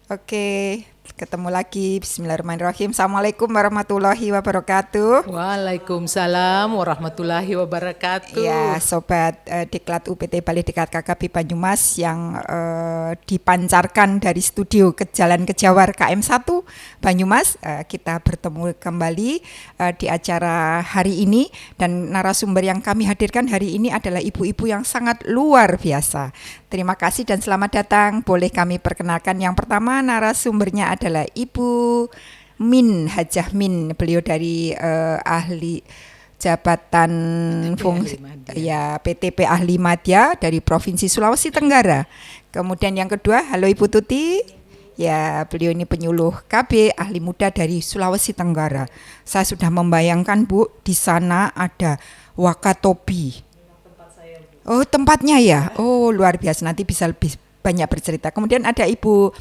Oke, ketemu lagi. Bismillahirrahmanirrahim. Assalamualaikum warahmatullahi wabarakatuh. Waalaikumsalam warahmatullahi wabarakatuh. Ya, sobat Diklat UPT Balai Diklat KKP Banyumas yang dipancarkan dari studio ke Jalan Kejawar KM1 Banyumas. Kita bertemu kembali di acara hari ini, dan narasumber yang kami hadirkan hari ini adalah ibu-ibu yang sangat luar biasa. Terima kasih dan selamat datang. Boleh kami perkenalkan, yang pertama narasumbernya adalah Ibu Min, Hajah Min. Beliau dari ahli jabatan fungsi ya PTP Ahli Madya dari Provinsi Sulawesi Tenggara. Kemudian yang kedua, halo Ibu Tuti. Ya, beliau ini penyuluh KB Ahli Muda dari Sulawesi Tenggara. Saya sudah membayangkan, Bu, di sana ada Wakatobi. Oh, tempatnya ya. Oh, luar biasa. Nanti bisa lebih banyak bercerita. Kemudian ada Ibu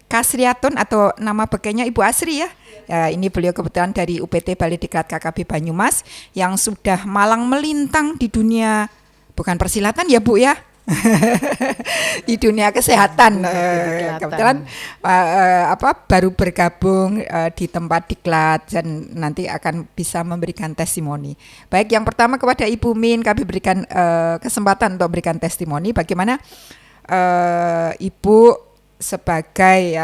Kasriatun atau nama bekenya Ibu Asri ya. Ya, ini beliau kebetulan dari UPT Balai Diklat KKP Banyumas yang sudah malang melintang di dunia, bukan persilatan ya Bu ya, di dunia kesehatan. Kebetulan baru bergabung di tempat diklat dan nanti akan bisa memberikan testimoni. Baik, yang pertama kepada Ibu Min kami berikan kesempatan untuk berikan testimoni bagaimana Ibu sebagai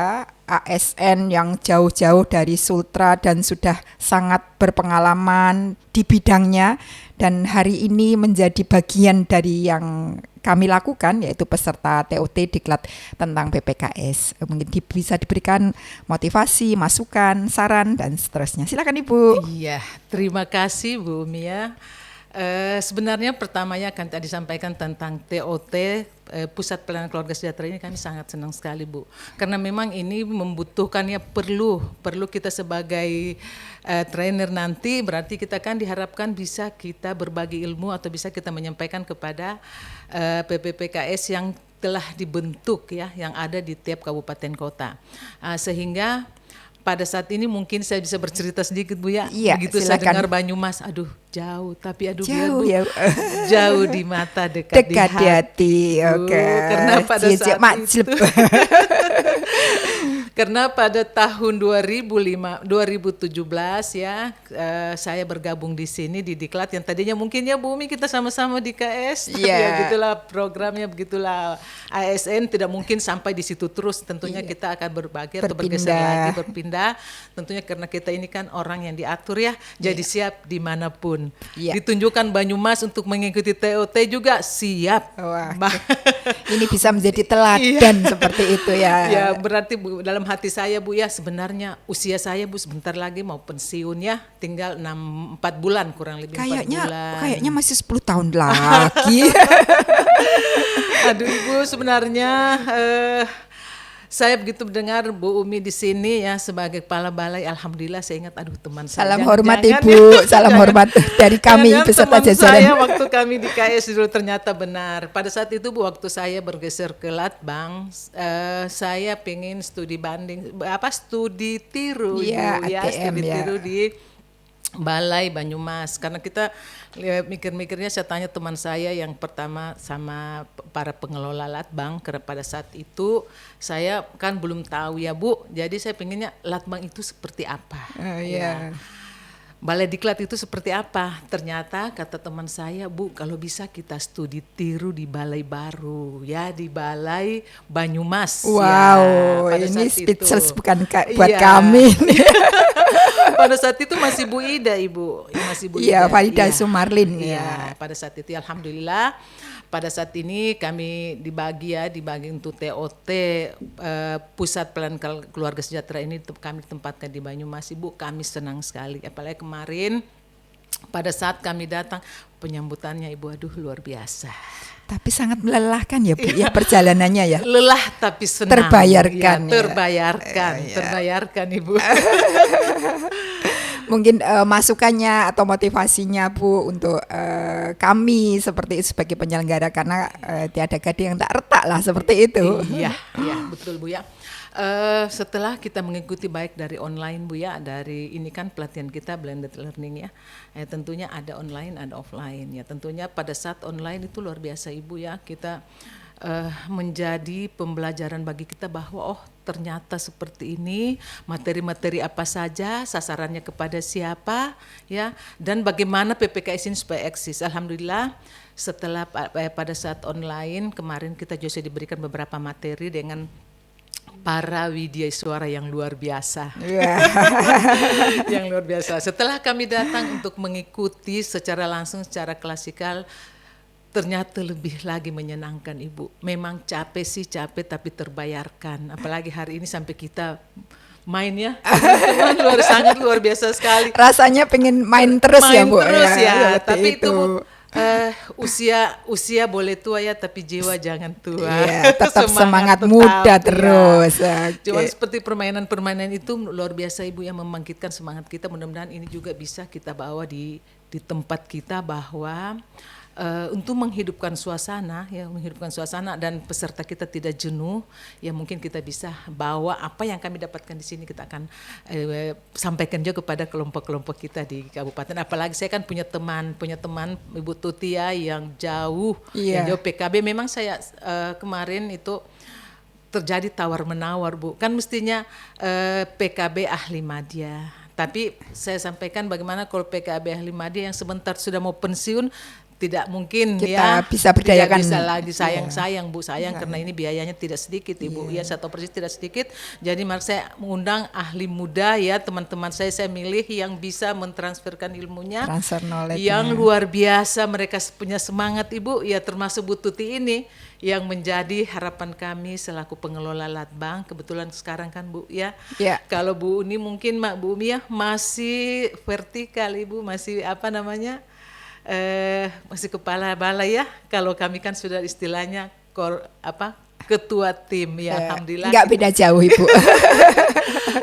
ASN yang jauh-jauh dari Sultra dan sudah sangat berpengalaman di bidangnya, dan hari ini menjadi bagian dari yang kami lakukan, yaitu peserta TOT Diklat tentang PPKS. Mungkin bisa diberikan motivasi, masukan, saran, dan seterusnya. Silakan Ibu. Iya, terima kasih Bu Mia. Sebenarnya pertamanya akan tadi disampaikan tentang TOT, Pusat Pelayanan Keluarga Sejahtera ini kami sangat senang sekali Bu, karena memang ini membutuhkannya, perlu kita sebagai trainer nanti, berarti kita kan diharapkan bisa kita berbagi ilmu atau bisa kita menyampaikan kepada PPPKS yang telah dibentuk ya, yang ada di tiap kabupaten kota, sehingga pada saat ini mungkin saya bisa bercerita sedikit Bu ya. Iya, begitu silakan. saya dengar Banyumas, aduh jauh, tapi aduh Jauh biar Bu, ya. jauh di mata, dekat Dekat di hati. Oke. Karena pada saat Majlub. itu karena pada tahun 2017 ya, saya bergabung di sini di Diklat yang tadinya mungkin ya Bumi kita sama-sama di KS, tapi ya gitulah programnya, begitulah ASN tidak mungkin sampai di situ terus, tentunya kita akan berbagi atau bergeser lagi, berpindah, tentunya karena kita ini kan orang yang diatur ya, jadi siap dimanapun. Ditunjukkan Banyumas untuk mengikuti TOT juga siap. Wah, ini bisa menjadi teladan seperti itu ya. Ya berarti Bu, dalam hati saya Bu ya, sebenarnya usia saya Bu sebentar lagi mau pensiun ya, tinggal 4 bulan kurang lebih. Kayaknya masih 10 tahun lagi. Aduh Ibu, sebenarnya saya begitu mendengar Bu Umi di sini ya sebagai kepala balai, alhamdulillah saya ingat, aduh teman saya. Salam hormat Ibu, salam hormat dari kami peserta jajaran. Saya waktu kami di KS dulu ternyata benar. Pada saat itu Bu, waktu saya bergeser ke Latbang, saya pengen studi banding, studi tiru ya, Ibu, ATM, studi tiru di Balai Banyumas, karena kita mikir-mikirnya, saya tanya teman saya yang pertama sama para pengelola Latbang, karena pada saat itu saya kan belum tahu ya Bu, jadi saya pengennya Latbang itu seperti apa, Balai Diklat itu seperti apa. Ternyata kata teman saya, Bu, kalau bisa kita studi tiru di balai baru ya, di Balai Banyumas. Wow, ya, ini speechless bukan buat kami. Pada saat itu masih Bu Ida, Ibu. Masih Bu Ida. Iya, Farida Sumarlin. Iya, pada saat itu alhamdulillah. Pada saat ini kami dibagi untuk TOT, Pusat Pelayanan Keluarga Sejahtera ini kami tempatkan di Banyumas. Ibu, kami senang sekali. Apalagi kemarin pada saat kami datang, penyambutannya Ibu, aduh luar biasa. Tapi sangat melelahkan ya Bu, ya perjalanannya ya. Lelah tapi senang. Terbayarkan. Terbayarkan Ibu. Mungkin masukannya atau motivasinya Bu untuk kami seperti itu sebagai penyelenggara, karena tiada gading yang tak retak lah seperti itu. Iya betul Bu ya. Setelah kita mengikuti baik dari online Bu ya, dari ini kan pelatihan kita blended learning ya, tentunya ada online ada offline ya. Tentunya pada saat online itu luar biasa Ibu ya, kita menjadi pembelajaran bagi kita bahwa ternyata seperti ini, materi-materi apa saja, sasarannya kepada siapa, ya, dan bagaimana PPKS ini supaya eksis. Alhamdulillah setelah pada saat online kemarin kita juga diberikan beberapa materi dengan para widya suara yang luar biasa. Yang luar biasa. Setelah kami datang untuk mengikuti secara langsung, secara klasikal, ternyata lebih lagi menyenangkan Ibu. Memang capek sih, capek tapi terbayarkan. Apalagi hari ini sampai kita main ya, sangat luar biasa sekali. Rasanya pengen main terus ya Bu. Main terus ya, tapi itu usia boleh tua ya, tapi jiwa jangan tua. Iya, tetap semangat muda terus. Ya. Cuman seperti permainan-permainan itu luar biasa Ibu yang membangkitkan semangat kita. Mudah-mudahan ini juga bisa kita bawa di tempat kita bahwa untuk menghidupkan suasana dan peserta kita tidak jenuh, ya mungkin kita bisa bawa apa yang kami dapatkan di sini kita akan sampaikan juga kepada kelompok-kelompok kita di kabupaten. Apalagi saya kan punya teman Ibu Tutia yang jauh, yang jauh PKB. Memang saya kemarin itu terjadi tawar menawar Bu, kan mestinya PKB ahli madya. Tapi saya sampaikan bagaimana kalau PKB ahli madya yang sebentar sudah mau pensiun, tidak mungkin kita bisa berdayakan, tidak bisa lagi sayang Bu, karena ini biayanya tidak sedikit Ibu, ya 1% tidak sedikit. Jadi mari saya mengundang ahli muda ya, teman-teman saya milih yang bisa mentransferkan ilmunya, transfer knowledge yang luar biasa, mereka punya semangat Ibu, ya termasuk Bu Tuti ini yang menjadi harapan kami selaku pengelola Latbang. Kebetulan sekarang kan Bu ya, kalau Bu Uni mungkin Bu Umi ya masih vertikal Ibu, masih masih kepala balai ya. Kalau kami kan sudah istilahnya ketua tim ya. Alhamdulillah. Enggak beda jauh Ibu.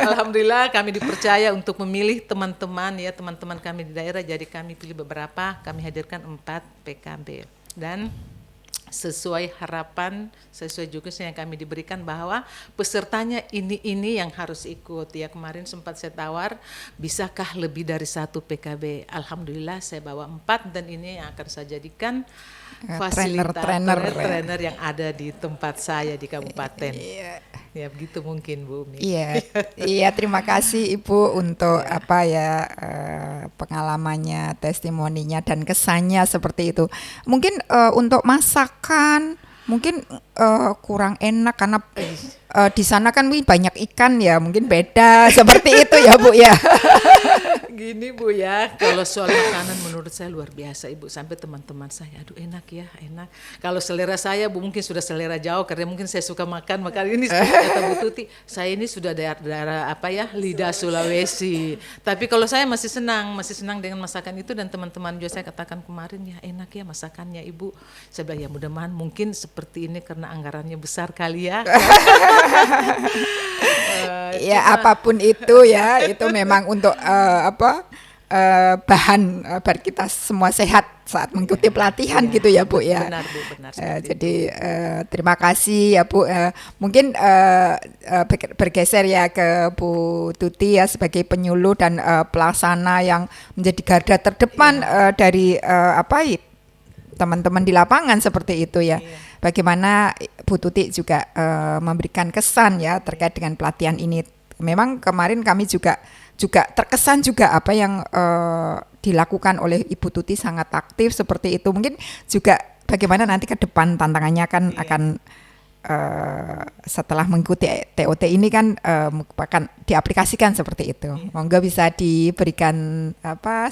Alhamdulillah kami dipercaya untuk memilih teman-teman kami di daerah. Jadi kami pilih beberapa, kami hadirkan 4 PKB dan sesuai harapan, sesuai juga yang kami diberikan bahwa pesertanya ini yang harus ikut ya. Kemarin sempat saya tawar, bisakah lebih dari 1 PKB? Alhamdulillah saya bawa 4 dan ini yang akan saya jadikan trainer yang ada di tempat saya di kabupaten. Ya begitu mungkin Bu Umi. Iya, terima kasih Ibu untuk pengalamannya, testimoninya dan kesannya seperti itu. Mungkin untuk masakan mungkin kurang enak karena di sana kan banyak ikan ya, mungkin beda seperti itu ya Bu ya. Gini Bu ya, kalau soal makanan menurut saya luar biasa Ibu, sampai teman-teman saya aduh enak. Kalau selera saya Bu mungkin sudah selera jauh karena mungkin saya suka makan ini kata Bu Tuti, saya ini sudah daerah lidah Sulawesi. Tapi kalau saya masih senang dengan masakan itu, dan teman-teman juga saya katakan kemarin ya enak ya masakannya Ibu. Saya bilang ya mudah-mudahan mungkin seperti ini karena anggarannya besar kali ya. Apapun itu ya, itu memang untuk bahan biar kita semua sehat saat mengikuti pelatihan gitu ya Bu ya. Benar Bu, benar. Jadi terima kasih ya Bu. Mungkin bergeser ya ke Bu Tuti ya sebagai penyuluh dan pelaksana yang menjadi garda terdepan dari teman-teman di lapangan seperti itu ya. Bagaimana Bu Tuti juga memberikan kesan ya terkait dengan pelatihan ini. Memang kemarin kami juga terkesan juga apa yang dilakukan oleh Ibu Tuti sangat aktif seperti itu. Mungkin juga bagaimana nanti ke depan tantangannya akan setelah mengikuti TOT ini kan akan diaplikasikan seperti itu. Monggo bisa diberikan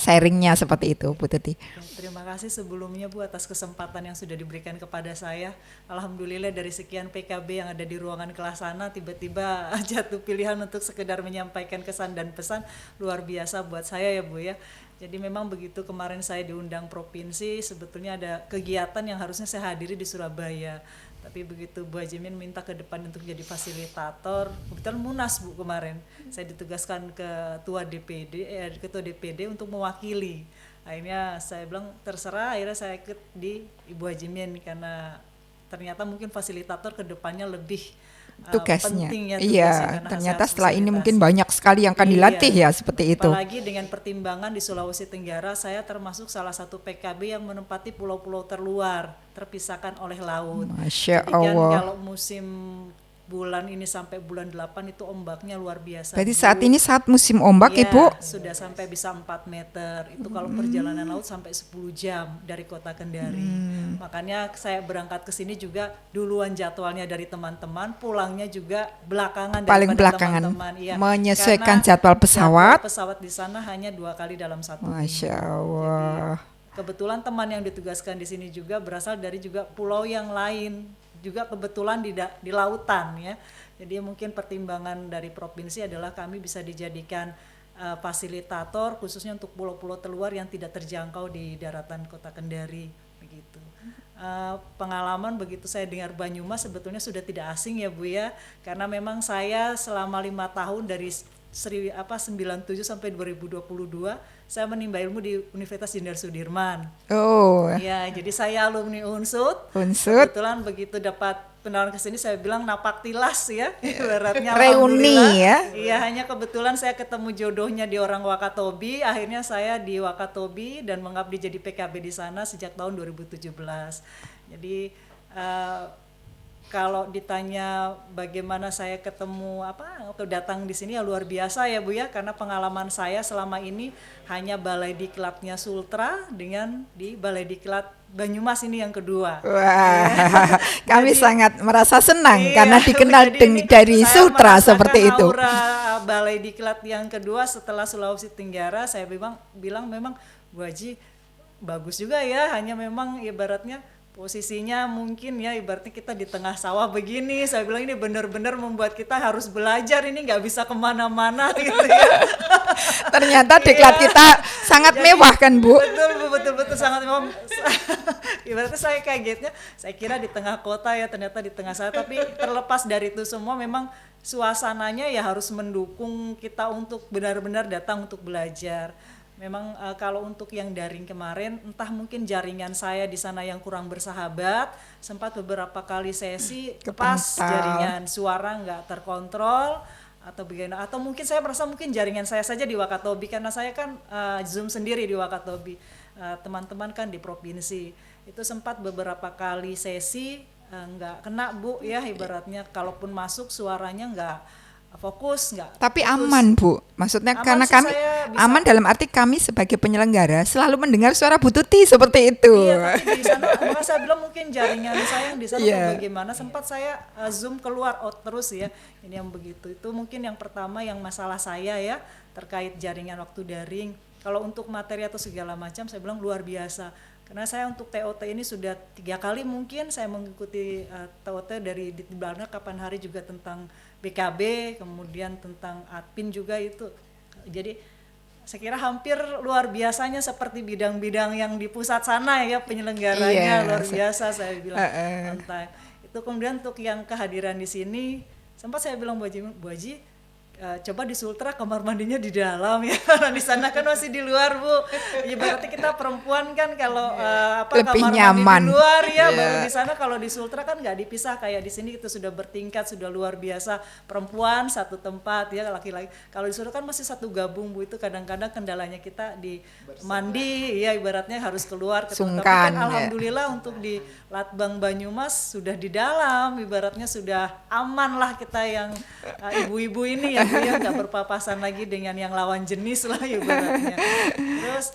sharingnya seperti itu Bu Tuti. Terima kasih sebelumnya Bu atas kesempatan yang sudah diberikan kepada saya. Alhamdulillah dari sekian PKB yang ada di ruangan kelas sana tiba-tiba jatuh pilihan untuk sekedar menyampaikan kesan dan pesan, luar biasa buat saya ya Bu ya. Jadi memang begitu kemarin saya diundang provinsi, sebetulnya ada kegiatan yang harusnya saya hadiri di Surabaya. Tapi begitu Bu Hajimin minta ke depan untuk jadi fasilitator, kebetulan Munas Bu kemarin, saya ditugaskan ketua DPD untuk mewakili. Akhirnya saya bilang terserah, akhirnya saya ikut di Ibu Hajimin karena ternyata mungkin fasilitator ke depannya lebih tugasnya. penting ya tugasnya Iya, karena ternyata harus setelah ini mungkin fasilitasi. banyak sekali yang akan dilatih Iya. ya seperti itu. Apalagi dengan pertimbangan di Sulawesi Tenggara, saya termasuk salah satu PKB yang menempati pulau-pulau terluar, terpisahkan oleh laut. Masya Jadi kan Allah. kalau musim bulan ini sampai bulan 8 itu ombaknya luar biasa. Berarti Bu. saat ini saat musim ombak, Iya, Ibu. sudah sampai bisa 4 meter. Itu kalau perjalanan laut sampai 10 jam dari kota Kendari. Makanya saya berangkat ke sini juga duluan jadwalnya dari teman-teman, pulangnya juga belakangan Paling daripada belakangan. teman-teman. Iya, Menyesuaikan karena jadwal pesawat. jadwal pesawat di sana hanya 2 kali dalam 1 minggu. Masya Allah. Kebetulan teman yang ditugaskan di sini juga berasal dari juga pulau yang lain, juga kebetulan di lautan ya. Jadi mungkin pertimbangan dari provinsi adalah kami bisa dijadikan fasilitator khususnya untuk pulau-pulau terluar yang tidak terjangkau di daratan Kota Kendari begitu. Pengalaman begitu saya dengar Banyumas sebetulnya sudah tidak asing ya Bu ya, karena memang saya selama 5 tahun dari 97 sampai 2022 saya menimba ilmu di Universitas Jenderal Sudirman. Oh, Ya, jadi saya alumni Unsud. Unsud. Kebetulan begitu dapat penawaran ke sini saya bilang napak tilas ya, ibaratnya Reuni alhamdulillah. ya. Iya, hanya kebetulan saya ketemu jodohnya di orang Wakatobi, akhirnya saya di Wakatobi dan mengabdi jadi PKB di sana sejak tahun 2017. Jadi kalau ditanya bagaimana saya ketemu atau datang di sini ya luar biasa ya Bu ya, karena pengalaman saya selama ini hanya Balai Diklatnya Sultra dengan di Balai Diklat Banyumas ini yang kedua. Wah, kami Jadi, sangat merasa senang iya, karena dikenal jadi ini dari saya Sultra merasakan seperti itu. Aura Balai Diklat yang kedua setelah Sulawesi Tenggara, saya bilang memang Bu Haji bagus juga ya, hanya memang ibaratnya posisinya mungkin ya ibaratnya kita di tengah sawah begini, saya bilang ini benar-benar membuat kita harus belajar, ini nggak bisa kemana-mana gitu ya. Ternyata diklat kita sangat Jadi, mewah kan Bu? betul sangat mewah. Ibaratnya saya kagetnya, saya kira di tengah kota ya, ternyata di tengah saya. Tapi terlepas dari itu semua, memang suasananya ya harus mendukung kita untuk benar-benar datang untuk belajar. Memang kalau untuk yang daring kemarin, entah mungkin jaringan saya di sana yang kurang bersahabat, sempat beberapa kali sesi pas jaringan suara nggak terkontrol atau bagaimana, atau mungkin saya merasa mungkin jaringan saya saja di Wakatobi karena saya kan Zoom sendiri di Wakatobi, teman-teman kan di provinsi itu sempat beberapa kali sesi nggak kena Bu ya, ibaratnya kalaupun masuk suaranya nggak fokus, nggak. Tapi fokus. aman Bu, maksudnya Aman karena sih, kami saya bisa- aman dalam arti kami sebagai penyelenggara selalu mendengar suara Bu Tuti seperti itu. Iya, tapi di sana maka saya bilang mungkin jaringan saya yang di sana Iya. atau bagaimana, sempat saya zoom keluar out terus ya. Ini yang begitu. Itu mungkin yang pertama yang masalah saya ya terkait jaringan waktu daring. Kalau untuk materi atau segala macam saya bilang luar biasa. Karena saya untuk TOT ini sudah 3 kali mungkin saya mengikuti TOT dari di belakang kapan hari juga tentang BKB, kemudian tentang admin juga itu. Jadi saya kira hampir luar biasanya seperti bidang-bidang yang di pusat sana ya penyelenggaranya. Iya, luar biasa saya bilang. Entah. Itu kemudian untuk yang kehadiran di sini sempat saya bilang Bu Haji, coba di Sultra kamar mandinya di dalam ya, karena di sana kan masih di luar Bu. Ibaratnya kita perempuan kan kalau Lebih kamar nyaman. mandi di luar ya, Iya. baru di sana. Kalau di Sultra kan nggak dipisah kayak di sini, itu sudah bertingkat, sudah luar biasa. Perempuan satu tempat ya, laki-laki. Kalau di Sultra kan masih satu gabung Bu, itu kadang-kadang kendalanya kita di mandi ya, ibaratnya harus keluar ke tempat. Tapi Sungkan, kan ya. alhamdulillah untuk di Latbang Banyumas sudah di dalam, ibaratnya sudah aman lah kita yang ibu-ibu ini ya Bu ya, nggak berpapasan lagi dengan yang lawan jenis lah ibaratnya. Terus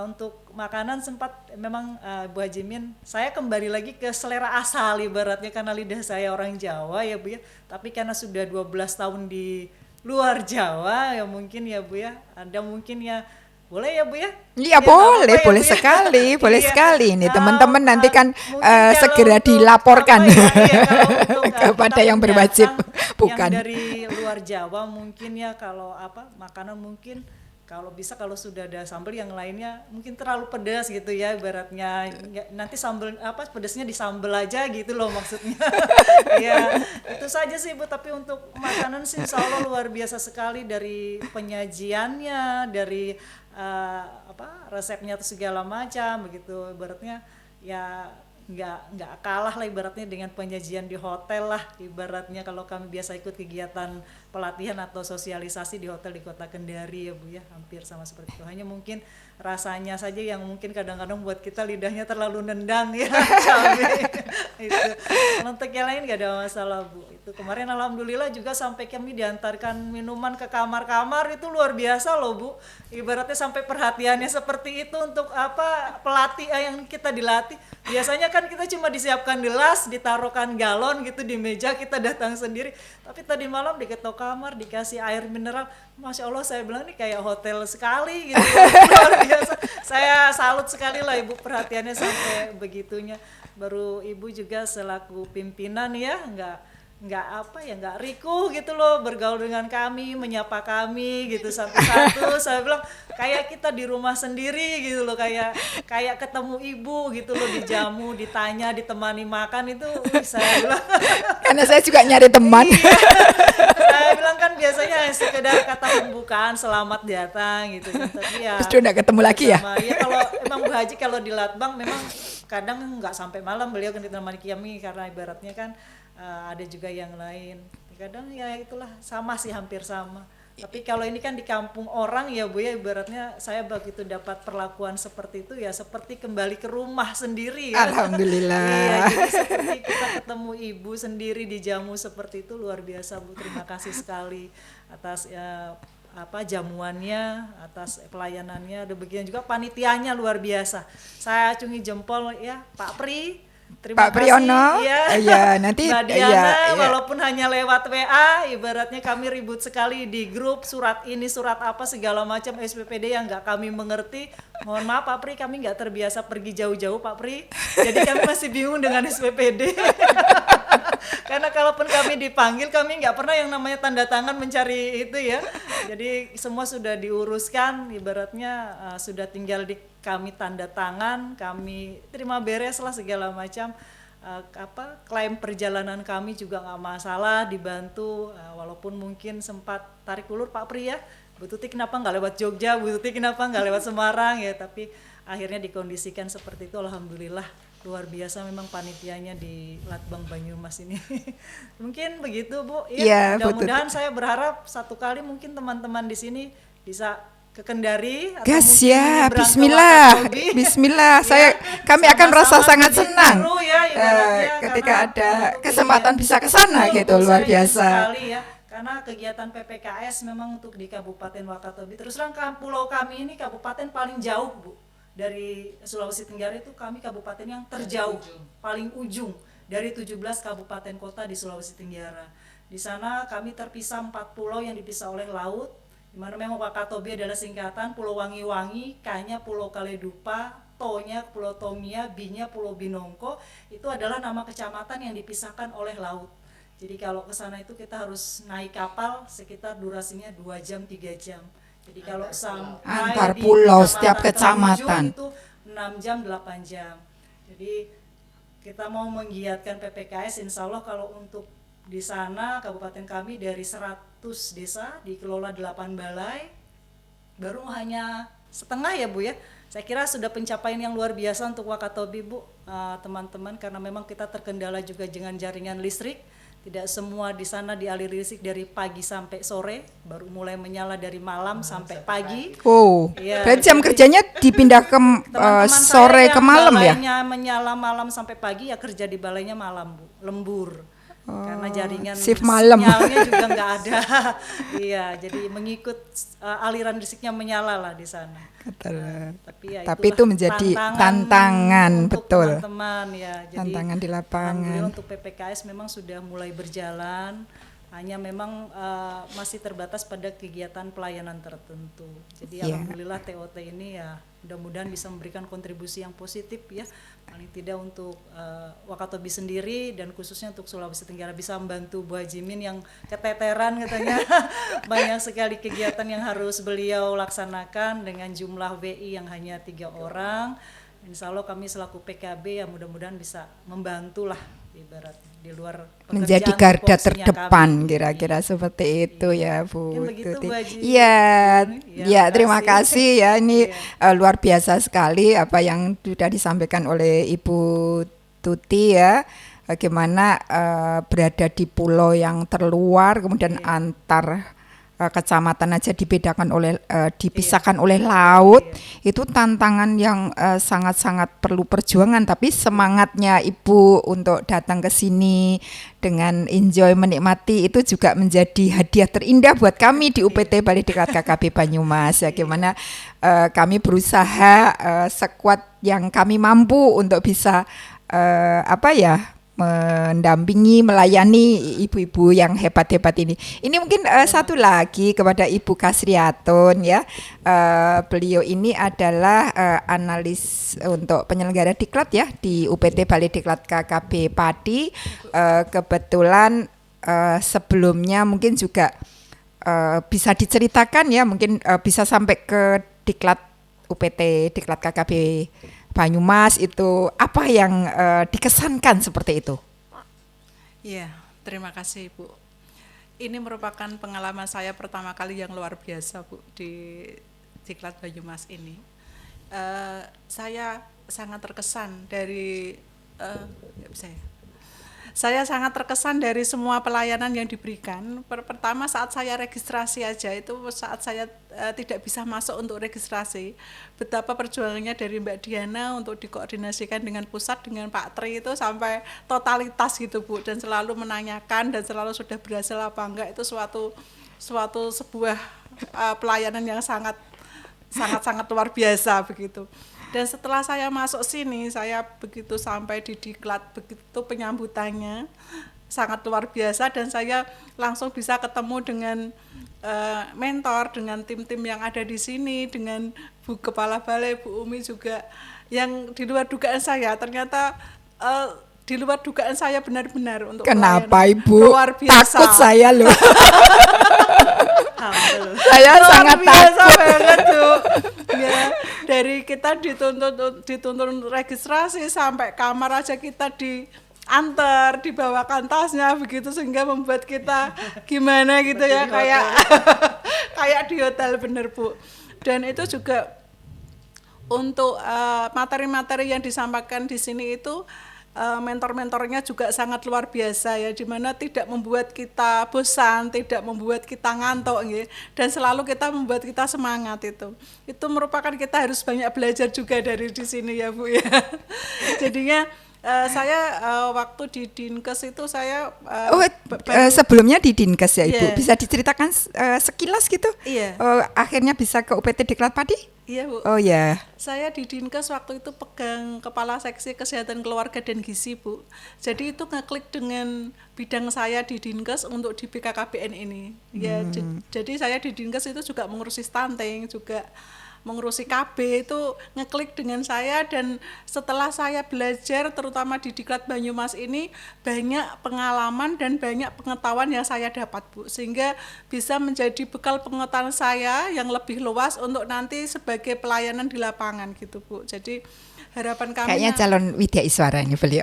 untuk makanan sempat memang Bu Haji Min, saya kembali lagi ke selera asal ibaratnya, karena lidah saya orang Jawa ya Bu ya, tapi karena sudah 12 tahun di luar Jawa ya mungkin ya Bu ya, Anda mungkin ya boleh ya Bu ya? Iya Ya, boleh, nggak apa-apa ya, boleh Bu ya? sekali, boleh Iya. sekali. Nih teman-teman nanti kan Mungkin kalau segera untuk, dilaporkan apa ya, iya, kalau untuk, kepada kita yang berwajib, pendatang bukan. yang dari luar Jawa mungkin ya, kalau makanan mungkin kalau bisa kalau sudah ada sambal yang lainnya mungkin terlalu pedas gitu ya ibaratnya, nanti sambal pedasnya di sambal aja gitu loh maksudnya. Ya itu saja sih Bu, tapi untuk makanan sih insya Allah luar biasa sekali, dari penyajiannya, dari resepnya atau segala macam begitu, ibaratnya ya nggak kalah lah ibaratnya dengan penyajian di hotel lah ibaratnya kalau kami biasa ikut kegiatan pelatihan atau sosialisasi di hotel di Kota Kendari ya Bu ya, hampir sama seperti itu. Hanya mungkin rasanya saja yang mungkin kadang-kadang buat kita lidahnya terlalu nendang ya cabai itu. Kalau untuk yang lain nggak ada masalah Bu. Itu kemarin alhamdulillah juga sampai kami diantarkan minuman ke kamar-kamar, itu luar biasa loh Bu. Ibaratnya sampai perhatiannya seperti itu untuk apa pelatih yang kita dilatih. Biasanya kan kita cuma disiapkan gelas, ditaruhkan galon gitu di meja, kita datang sendiri. Tapi tadi malam diketok kamar, dikasih air mineral. Masya Allah, saya bilang ini kayak hotel sekali gitu. Luar biasa. Saya salut sekali lah Ibu perhatiannya sampai begitunya. Baru Ibu juga selaku pimpinan ya, nggak riku gitu loh bergaul dengan kami, menyapa kami gitu satu-satu. Saya bilang kayak kita di rumah sendiri gitu loh, kayak ketemu ibu gitu loh, dijamu, ditanya, ditemani makan itu saya bilang. Karena saya juga nyari teman. Iya. Saya bilang kan biasanya sekedar kata pembukaan selamat datang gitu. Tapi ya Terus udah ketemu lagi ya? Ya kalau emang Bu Haji kalau di Latbang memang kadang nggak sampai malam beliau kan ditemani kami karena ibaratnya kan ada juga yang lain. Kadang ya itulah sama sih, hampir sama. Tapi kalau ini kan di kampung orang ya Bu ya, ibaratnya saya begitu dapat perlakuan seperti itu ya seperti kembali ke rumah sendiri ya. Alhamdulillah. Iya, jadi seperti kita ketemu ibu sendiri dijamu seperti itu, luar biasa Bu. Terima kasih sekali atas jamuannya, atas pelayanannya. Ada bagian juga panitianya luar biasa. Saya acungi jempol ya Pak Pri. Terima Pak Priyono, ya, nanti Mbak Diana, ya. walaupun hanya lewat WA, ibaratnya kami ribut sekali di grup, surat ini, surat apa, segala macam SPPD yang nggak kami mengerti. Mohon maaf Pak Pri, kami nggak terbiasa pergi jauh-jauh Pak Pri, jadi kami masih bingung dengan SPPD. Karena kalaupun kami dipanggil, kami nggak pernah yang namanya tanda tangan mencari itu ya. Jadi semua sudah diuruskan, ibaratnya sudah tinggal di kami tanda tangan, kami terima beres lah segala macam. Klaim perjalanan kami juga nggak masalah, dibantu, walaupun mungkin sempat tarik ulur Pak Pri ya, Bu Tuti kenapa nggak lewat Jogja, Bu Tuti kenapa nggak lewat Semarang ya, tapi akhirnya dikondisikan seperti itu. Alhamdulillah luar biasa memang panitianya di Latbang Banyumas ini. Mungkin begitu Bu ya, mudah-mudahan saya berharap satu kali mungkin teman-teman di sini bisa ke Kendari atau Gas mungkin ya, nyebrang ke Bismillah, Wakatobi. Bismillah. Ya, Kami akan merasa sama-sama sangat lebih senang seru ya, ibaratnya, ketika karena ada untuk kesempatan kegiatan- bisa ke sana Betul, gitu, betul, luar saya biasa. sekali ya, karena kegiatan PPKS memang untuk di Kabupaten Wakatobi. Terus terang pulau kami ini kabupaten paling jauh Bu dari Sulawesi Tenggara, itu kami kabupaten yang terjauh, paling ujung dari 17 kabupaten kota di Sulawesi Tenggara. Di sana kami terpisah 4 pulau yang dipisah oleh laut, di mana memang Wakatobi adalah singkatan, Pulau Wangi-Wangi, K-nya Pulau Kaledupa, To-nya Pulau Tomia, B-nya Pulau Binongko, itu adalah nama kecamatan yang dipisahkan oleh laut. Jadi kalau ke sana itu kita harus naik kapal sekitar durasinya 2 jam 3 jam. Jadi kalau sampai Antar di pulau setiap terujung kecamatan. itu 6 jam 8 jam. Jadi kita mau menggiatkan PPKS, insya Allah kalau untuk di sana kabupaten kami dari 100 desa dikelola 8 balai, baru hanya setengah ya Bu ya. Saya kira sudah pencapaian yang luar biasa untuk Wakatobi Bu, teman-teman, karena memang kita terkendala juga dengan jaringan listrik. Tidak semua di sana dialiri listrik dari pagi sampai sore, baru mulai menyala dari malam sampai pagi. Oh, Iya, berarti jam jadi kerjanya dipindah ke Teman-teman sore saya ke yang malam ya? balainya menyala malam sampai pagi, ya kerja di balainya malam Bu, lembur. Karena jaringan shift malam. sinyalnya juga nggak ada. Iya, jadi mengikut aliran listriknya menyala lah di sana. Tapi ya Tapi itu itulah menjadi tantangan, untuk betul. teman-teman ya. Jadi Tantangan di lapangan. alhamdulillah untuk PPKS memang sudah mulai berjalan. Hanya memang masih terbatas pada kegiatan pelayanan tertentu. Jadi Iya. alhamdulillah TOT ini ya mudah-mudahan bisa memberikan kontribusi yang positif ya, paling tidak untuk Wakatobi sendiri dan khususnya untuk Sulawesi Tenggara, bisa membantu Bu Hajimin yang keteteran katanya. Banyak sekali kegiatan yang harus beliau laksanakan dengan jumlah WI yang hanya 3 orang. Insya Allah kami selaku PKB ya mudah-mudahan bisa membantu lah, ibarat di luar Menjadi pekerjaan garda tupoksinya terdepan kami. kira-kira seperti itu ya Bu Mungkin begitu, Tuti. Bu Haji. Iya, Ya, ya terima makasih. kasih ya, ini luar biasa sekali apa yang sudah disampaikan oleh Ibu Tuti ya, bagaimana berada di pulau yang terluar, kemudian antar kecamatan aja dipisahkan oleh laut. Itu tantangan yang sangat-sangat perlu perjuangan, tapi semangatnya Ibu untuk datang ke sini dengan enjoy menikmati itu juga menjadi hadiah terindah buat kami di UPT Balikdiklat KKP Banyumas ya, gimana kami berusaha sekuat yang kami mampu untuk bisa mendampingi, melayani ibu-ibu yang hebat-hebat ini. Ini mungkin satu lagi kepada Ibu Kasriatun ya. Beliau ini adalah analis untuk penyelenggara diklat ya di UPT Balikdiklat KKP Pati. Kebetulan sebelumnya mungkin juga bisa diceritakan ya, mungkin bisa sampai ke diklat UPT Diklat KKP Banyumas itu apa yang dikesankan seperti itu? Iya, terima kasih Bu. Ini merupakan pengalaman saya pertama kali yang luar biasa Bu di Diklat Banyumas ini. Saya sangat terkesan dari saya sangat terkesan dari semua pelayanan yang diberikan. Pertama saat saya registrasi aja itu, saat saya tidak bisa masuk untuk registrasi, betapa perjuangannya dari Mbak Diana untuk dikoordinasikan dengan pusat, dengan Pak Tri itu sampai totalitas gitu Bu, dan selalu menanyakan dan selalu sudah berhasil apa enggak, itu sebuah pelayanan yang sangat luar biasa begitu. Dan setelah saya masuk sini, saya begitu sampai di diklat, begitu penyambutannya sangat luar biasa, dan saya langsung bisa ketemu dengan mentor, dengan tim-tim yang ada di sini, dengan Bu Kepala Balai, Bu Umi juga, yang di luar dugaan saya, ternyata di luar dugaan saya benar-benar untuk kenapa Ibu? Luar biasa. Takut saya loh. Saya luar sangat biasa takut banget tuh. Ya, dari kita dituntun registrasi sampai kamar aja kita diantar, dibawakan tasnya begitu, sehingga membuat kita gimana gitu ya, kayak di hotel bener Bu. Dan itu juga untuk materi-materi yang disampaikan di sini itu mentor-mentornya juga sangat luar biasa ya, dimana tidak membuat kita bosan, tidak membuat kita ngantuk gitu, dan selalu kita membuat kita semangat. Itu merupakan kita harus banyak belajar juga dari di sini ya Bu ya. Jadinya saya waktu di Dinkes itu saya sebelumnya di Dinkes ya Ibu, Yeah. bisa diceritakan sekilas gitu? Iya. Akhirnya bisa ke UPT Diklat Padi? Iya Bu. Oh ya. Saya di Dinkes waktu itu pegang Kepala Seksi Kesehatan Keluarga dan Gizi Bu. Jadi itu ngeklik dengan bidang saya di Dinkes untuk di BKKBN ini. Ya, jadi saya di Dinkes itu juga mengurusi stunting, juga mengurusi KB, itu ngeklik dengan saya. Dan setelah saya belajar terutama di Diklat Banyumas ini, banyak pengalaman dan banyak pengetahuan yang saya dapat Bu, sehingga bisa menjadi bekal pengetahuan saya yang lebih luas untuk nanti sebagai pelayanan di lapangan gitu Bu. Jadi harapan kami Kayaknya calon Widya Iswara ini beliau.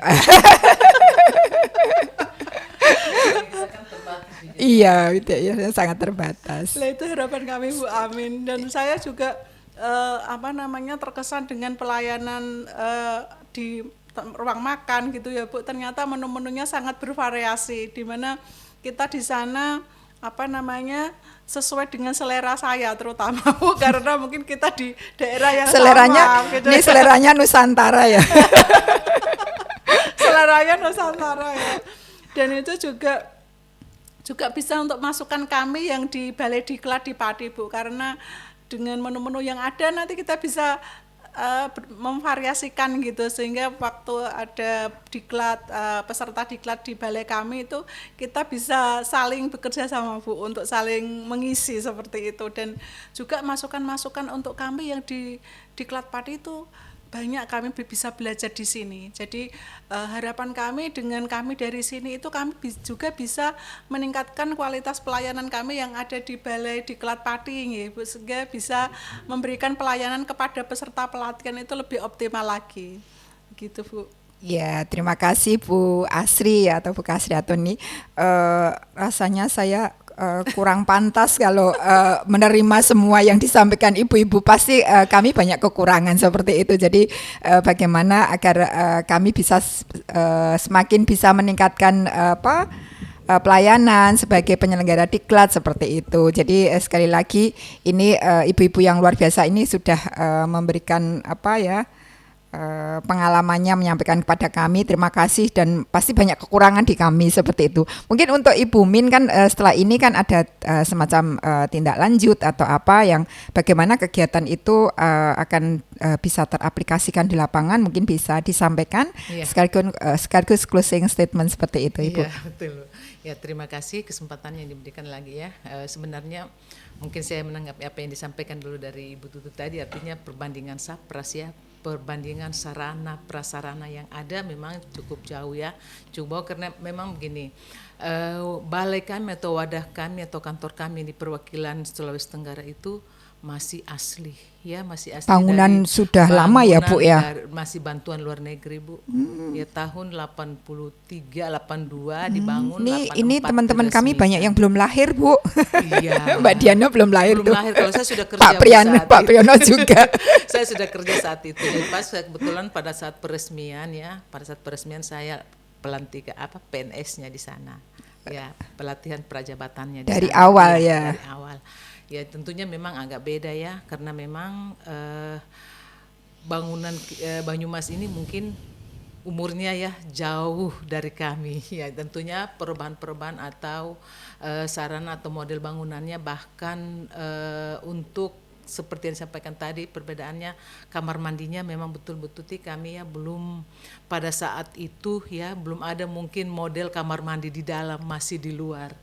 Iya, Widya Iswara sangat terbatas. Lah itu harapan kami Bu, amin. Dan saya juga terkesan dengan pelayanan di ruang makan gitu ya Bu. Ternyata menu-menunya sangat bervariasi, di mana kita di sana sesuai dengan selera saya terutama Bu, karena mungkin kita di daerah yang Seleranya sama gitu. ini seleranya Nusantara ya. Seleranya Nusantara ya. Dan itu juga bisa untuk masukan kami yang di Balai Diklat di Pati Bu, karena dengan menu-menu yang ada nanti kita bisa memvariasikan gitu, sehingga waktu ada diklat, peserta diklat di balai kami itu kita bisa saling bekerja sama Bu untuk saling mengisi seperti itu. Dan juga masukan-masukan untuk kami yang di Diklat Pati itu banyak kami bisa belajar di sini. Jadi harapan kami dengan kami dari sini itu kami juga bisa meningkatkan kualitas pelayanan kami yang ada di Balai Diklat Pati Bu, sehingga bisa memberikan pelayanan kepada peserta pelatihan itu lebih optimal lagi. Gitu Bu. Ya, terima kasih Bu Asri atau Bu Kasriatun nih. Rasanya saya kurang pantas kalau menerima semua yang disampaikan ibu-ibu. Pasti kami banyak kekurangan seperti itu. Jadi bagaimana agar kami bisa semakin bisa meningkatkan pelayanan sebagai penyelenggara diklat seperti itu. Jadi sekali lagi ini ibu-ibu yang luar biasa ini sudah memberikan pengalamannya, menyampaikan kepada kami. Terima kasih, dan pasti banyak kekurangan di kami seperti itu. Mungkin untuk Ibu Min kan setelah ini kan ada semacam tindak lanjut atau apa yang bagaimana kegiatan itu akan bisa teraplikasikan di lapangan, mungkin bisa disampaikan. Iya. Sekaligus closing statement seperti itu, Ibu. Iya, betul. Ya, terima kasih kesempatan yang diberikan lagi ya. Sebenarnya mungkin saya menanggapi apa yang disampaikan dulu dari Ibu Tutu tadi, artinya perbandingan SAPRAS ya, perbandingan sarana prasarana yang ada memang cukup jauh ya. Coba karena memang begini, balai kami atau wadah kami atau kantor kami di perwakilan Sulawesi Tenggara itu masih asli ya, masih asli. Bangunan dari sudah lama ya Bu ya? Masih bantuan luar negeri Bu. Ya tahun 83 82 dibangun. Ini 84 teman-teman kami diresmikan. banyak yang belum lahir Bu. Iya. Mbak Diana belum lahir Belum tuh. lahir, kalau saya sudah kerja Pak saat Priyono juga. Saya sudah kerja saat itu. Dan pas kebetulan pada saat peresmian saya pelantikan PNS-nya di sana. Ya, pelatihan prajabatannya Dari sana. awal Iya, ya. Dari awal. Ya, tentunya memang agak beda ya, karena memang bangunan Banyumas ini mungkin umurnya ya jauh dari kami ya, tentunya perubahan-perubahan atau sarana atau model bangunannya bahkan untuk seperti yang disampaikan tadi, perbedaannya kamar mandinya memang betul-betul kami ya belum pada saat itu ya belum ada mungkin model kamar mandi di dalam, masih di luar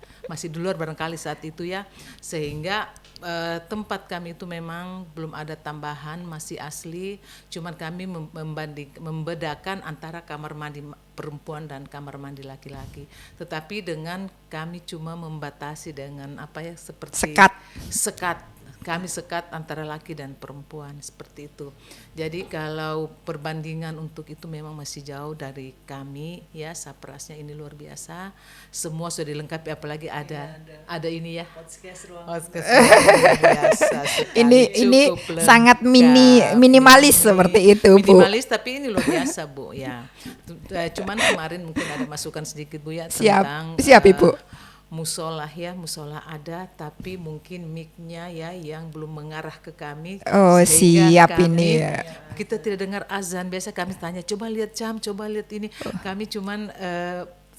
barangkali saat itu ya, sehingga tempat kami itu memang belum ada tambahan, masih asli, cuman kami membedakan antara kamar mandi perempuan dan kamar mandi laki-laki, tetapi dengan kami cuma membatasi dengan seperti sekat. Kami sekat antara laki dan perempuan seperti itu. Jadi kalau perbandingan untuk itu memang masih jauh dari kami ya, SAPRASnya ini luar biasa. Semua sudah dilengkapi, apalagi ada ini ya. Podcast luar biasa sekali. Ini sangat minimalis seperti itu Bu. Minimalis tapi ini luar biasa Bu ya. Cuman kemarin mungkin ada masukan sedikit Bu ya tentang siap Ibu. Musola ada, tapi mungkin mic-nya ya yang belum mengarah ke kami. Oh siap kami, ini ya. Kita tidak dengar azan. Biasa kami tanya, coba lihat jam, coba lihat ini. Kami cuman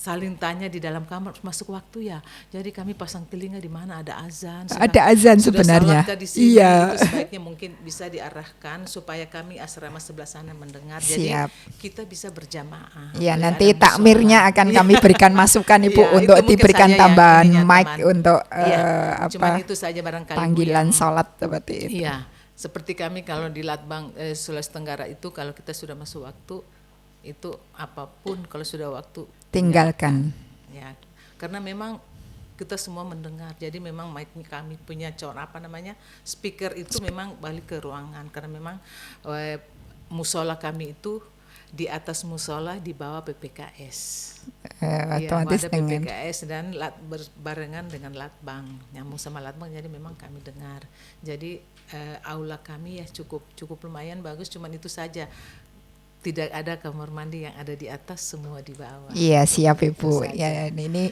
saling tanya di dalam kamar, masuk waktu ya. Jadi kami pasang telinga di mana ada azan. Ada azan sebenarnya. Di sini, iya. itu sebaiknya mungkin bisa diarahkan supaya kami asrama sebelah sana mendengar. Jadi kita bisa berjamaah. Iya, nanti takmirnya akan kami berikan masukan Ibu untuk diberikan tambahan mic untuk cuman itu saja barangkali panggilan sholat seperti itu. Iya, seperti kami kalau di Latbang Sulawesi Tenggara itu kalau kita sudah masuk waktu itu apapun kalau sudah waktu tinggalkan. Ya, karena memang kita semua mendengar. Jadi memang mic kami punya speaker itu memang balik ke ruangan, karena memang musola kami itu di atas musola di bawah PPKS. Otomatis ada PPKS dan berbarengan dengan Latbang, nyambung sama Latbang, jadi memang kami dengar. Jadi aula kami ya cukup lumayan bagus, cuman itu saja. Tidak ada kamar mandi yang ada di atas, semua di bawah. Iya siap Ibu. Ya ini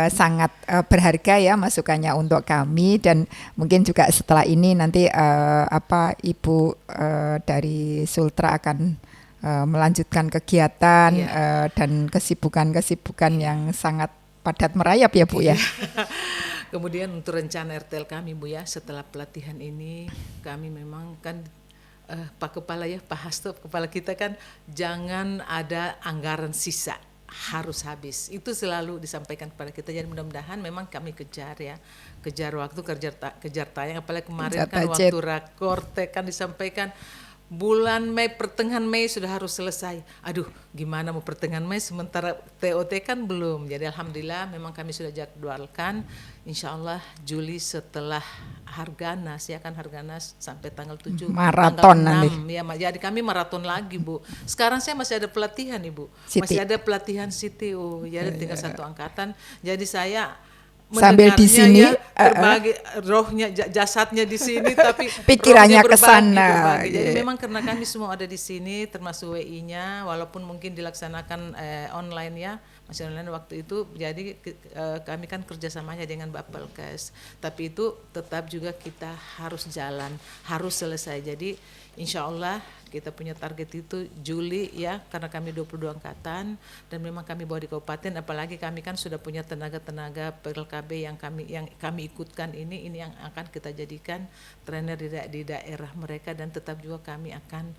sangat berharga ya masukannya untuk kami, dan mungkin juga setelah ini nanti Ibu dari Sultra akan melanjutkan kegiatan dan kesibukan yang sangat padat merayap ya Bu ya. Kemudian untuk rencana RTL kami Bu ya, setelah pelatihan ini kami memang kan Pak Kepala ya, Pak Hasto, Kepala kita kan jangan ada anggaran sisa, harus habis. Itu selalu disampaikan kepada kita. Jadi mudah-mudahan memang kami kejar waktu, kejar tayang. Apalagi kemarin kan waktu rakor kan disampaikan bulan Mei, pertengahan Mei sudah harus selesai. Aduh, gimana mau pertengahan Mei sementara TOT kan belum. Jadi alhamdulillah memang kami sudah jadwalkan, insya Allah Juli setelah Harganas ya kan, Harganas sampai tanggal 7 maraton tanggal 6 nanti. ya, jadi kami maraton lagi Bu. Sekarang saya masih ada pelatihan Ibu, Siti. masih ada pelatihan CTO, jadi tinggal satu angkatan. Jadi saya Sambil di sini, mendengarnya ya, berbagi rohnya jasadnya di sini tapi Pikirannya rohnya ke sana, berbagi. Jadi iya. memang karena kami semua ada di sini termasuk WI-nya walaupun mungkin dilaksanakan online ya, masih online waktu itu, jadi kami kan kerjasamanya dengan Bapelkes, tapi itu tetap juga kita harus jalan, harus selesai. Jadi insya Allah kita punya target itu Juli ya, karena kami 22 angkatan dan memang kami bawa di kabupaten, apalagi kami kan sudah punya tenaga-tenaga PLKB yang kami ikutkan ini yang akan kita jadikan trainer di daerah mereka, dan tetap juga kami akan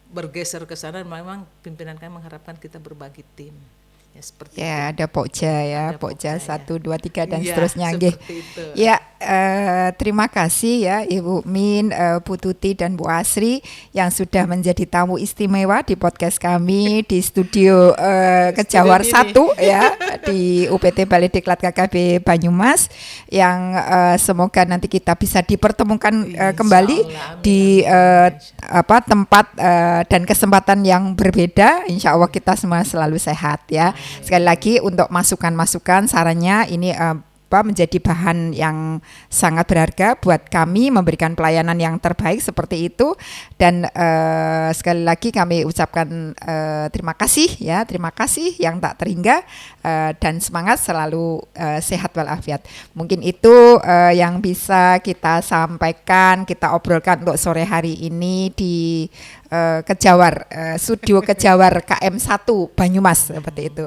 bergeser ke sana. Memang pimpinan kami mengharapkan kita berbagi tim. Ya seperti itu. Ya, ada Pokja ya, Ada Pokja Pokja, 1, 2, 3 dan Iya, seterusnya nggih. seperti itu. Ya, terima kasih ya Ibu Min, Bu Tuti dan Bu Asri yang sudah menjadi tamu istimewa di podcast kami di studio Kejawar Studio 1 ya di UPT Balikdiklat KKB Banyumas, yang semoga nanti kita bisa dipertemukan kembali Allah, amin, di amin. tempat dan kesempatan yang berbeda. Insya Allah kita semua selalu sehat ya. Sekali lagi untuk masukan-masukan, sarannya ini menjadi bahan yang sangat berharga buat kami memberikan pelayanan yang terbaik seperti itu. Dan sekali lagi kami ucapkan terima kasih yang tak terhingga, dan semangat selalu, sehat walafiat. Mungkin itu yang bisa kita sampaikan, kita obrolkan untuk sore hari ini di Kejawar, studio Kejawar KM1 Banyumas seperti itu.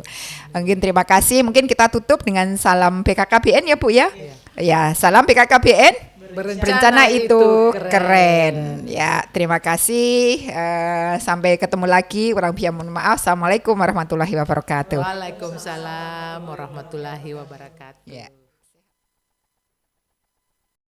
Mungkin terima kasih. Mungkin kita tutup dengan salam BKKBN ya Bu ya. Ya, salam BKKBN. Berencana itu keren. Ya, terima kasih. Sampai ketemu lagi. Kurang lebih mohon maaf. Assalamualaikum warahmatullahi wabarakatuh. Waalaikumsalam warahmatullahi wabarakatuh. Ya.